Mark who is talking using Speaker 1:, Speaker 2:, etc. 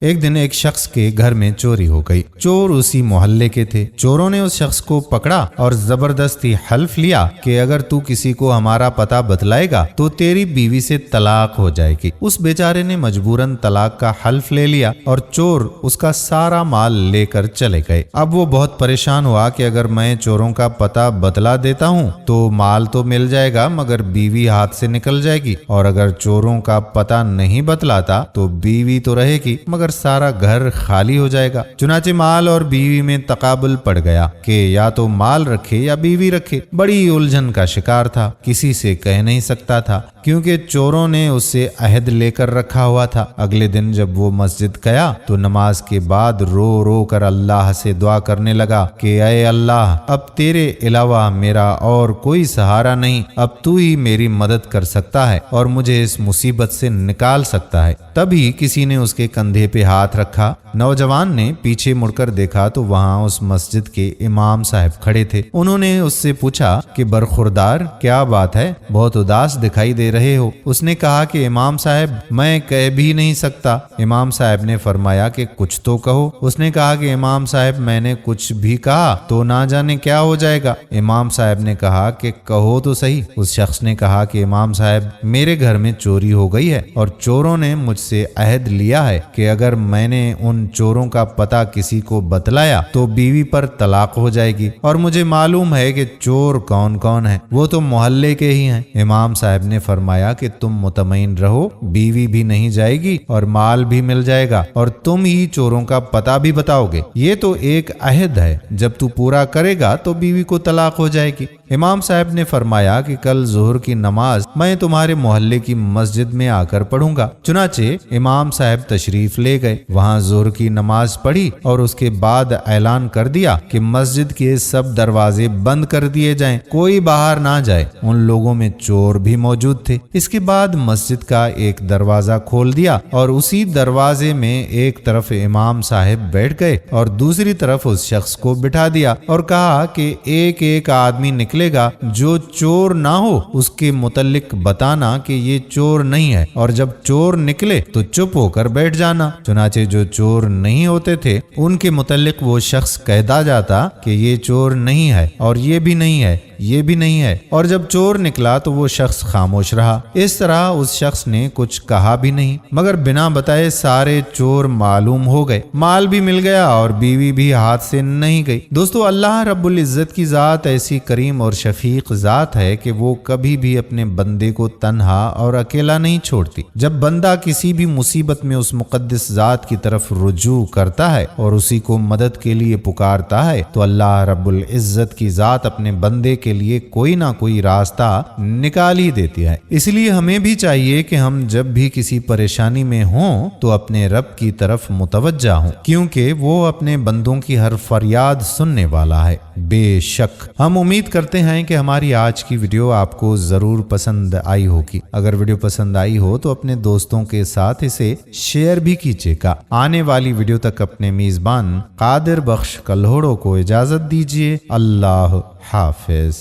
Speaker 1: ایک دن ایک شخص کے گھر میں چوری ہو گئی۔ چور اسی محلے کے تھے۔ چوروں نے اس شخص کو پکڑا اور زبردستی حلف لیا کہ اگر تو کسی کو ہمارا پتہ بتلائے گا تو تیری بیوی سے طلاق ہو جائے گی۔ اس بیچارے نے مجبوراً طلاق کا حلف لے لیا اور چور اس کا سارا مال لے کر چلے گئے۔ اب وہ بہت پریشان ہوا کہ اگر میں چوروں کا پتہ بتلا دیتا ہوں تو مال تو مل جائے گا مگر بیوی ہاتھ سے نکل جائے گی، اور اگر چوروں کا پتہ نہیں بتلاتا تو بیوی تو رہے گی مگر سارا گھر خالی ہو جائے گا۔ چنانچہ مال اور بیوی میں تقابل پڑ گیا کہ یا تو مال رکھے یا بیوی رکھے۔ بڑی الجھن کا شکار تھا، کسی سے کہہ نہیں سکتا تھا کیونکہ چوروں نے اس سے عہد لے کر رکھا ہوا تھا۔ اگلے دن جب وہ مسجد گیا تو نماز کے بعد رو رو کر اللہ سے دعا کرنے لگا کہ اے اللہ، اب تیرے علاوہ میرا اور کوئی سہارا نہیں، اب تو ہی میری مدد کر سکتا ہے اور مجھے اس مصیبت سے نکال سکتا ہے۔ تبھی کسی نے اس کے کندھے پہ ہاتھ رکھا۔ نوجوان نے پیچھے مڑ کر دیکھا تو وہاں اس مسجد کے امام صاحب کھڑے تھے۔ انہوں نے اس سے پوچھا کہ برخوردار، کیا بات ہے؟ بہت اداس دکھائی دے رہے ہو۔ اس نے کہا کہ امام صاحب، میں کہہ بھی نہیں سکتا۔ امام صاحب نے فرمایا کہ کچھ تو کہو۔ اس نے کہا کہ امام صاحب، میں نے کچھ بھی کہا تو نہ جانے کیا ہو جائے گا۔ امام صاحب نے کہا کہ کہو تو صحیح۔ اس شخص نے کہا کہ امام صاحب، میرے گھر میں چوری ہو گئی ہے اور چوروں نے مجھ سے عہد لیا ہے کہ اگر میں نے ان چوروں کا پتہ کسی کو بتلایا تو بیوی پر طلاق ہو جائے گی، اور مجھے معلوم ہے کہ چور کون کون ہیں، وہ تو محلے کے ہی ہیں۔ امام صاحب نے فرمایا کہ تم مطمئن رہو، بیوی بھی نہیں جائے گی اور مال بھی مل جائے گا، اور تم ہی چوروں کا پتہ بھی بتاؤ گے۔ یہ تو ایک عہد ہے، جب تو پورا کرے گا تو بیوی کو طلاق ہو جائے گی۔ امام صاحب نے فرمایا کہ کل ظہر کی نماز میں تمہارے محلے کی مسجد میں آ کر پڑھوں گا۔ چنانچہ امام صاحب تشریف لے گئے، وہاں ظہر کی نماز پڑھی اور اس کے بعد اعلان کر دیا کہ مسجد کے سب دروازے بند کر دیے جائیں، کوئی باہر نہ جائے۔ ان لوگوں میں چور بھی موجود تھے۔ اس کے بعد مسجد کا ایک دروازہ کھول دیا اور اسی دروازے میں ایک طرف امام صاحب بیٹھ گئے اور دوسری طرف اس شخص کو بٹھا دیا اور کہا کہ ایک ایک آدمی نکلے گا، جو چور نہ ہو اس کے متعلق بتانا کہ یہ چور نہیں ہے، اور جب چور نکلے تو چپ ہو کر بیٹھ جانا۔ چنانچہ جو چور نہیں ہوتے تھے ان کے متعلق وہ شخص کہتا جاتا کہ یہ چور نہیں ہے اور یہ بھی نہیں ہے، یہ بھی نہیں ہے، اور جب چور نکلا تو وہ شخص خاموش رہا۔ اس طرح اس شخص نے کچھ کہا بھی نہیں مگر بنا بتائے سارے چور معلوم ہو گئے، مال بھی مل گیا اور بیوی بھی ہاتھ سے نہیں گئی۔ دوستو، اللہ رب العزت کی ذات ایسی کریم اور شفیق ذات ہے کہ وہ کبھی بھی اپنے بندے کو تنہا اور اکیلا نہیں چھوڑتی۔ جب بندہ کسی بھی مصیبت میں اس مقدس ذات کی طرف رجوع کرتا ہے اور اسی کو مدد کے لیے پکارتا ہے تو اللہ رب العزت کی ذات اپنے بندے کے لیے کوئی نہ کوئی راستہ نکال ہی دیتی ہے۔ اس لیے ہمیں بھی چاہیے کہ ہم جب بھی کسی پریشانی میں ہوں تو اپنے رب کی طرف متوجہ ہوں، کیونکہ وہ اپنے بندوں کی ہر فریاد سننے والا ہے۔ بے شک ہم امید کرتے ہیں کہ ہماری آج کی ویڈیو آپ کو ضرور پسند آئی ہوگی۔ اگر ویڈیو پسند آئی ہو تو اپنے دوستوں کے ساتھ اسے شیئر بھی کیجیے گا۔ آنے والی ویڈیو تک اپنے میزبان قادر بخش کلہوڑوں کو اجازت دیجیے۔ اللہ حافظ۔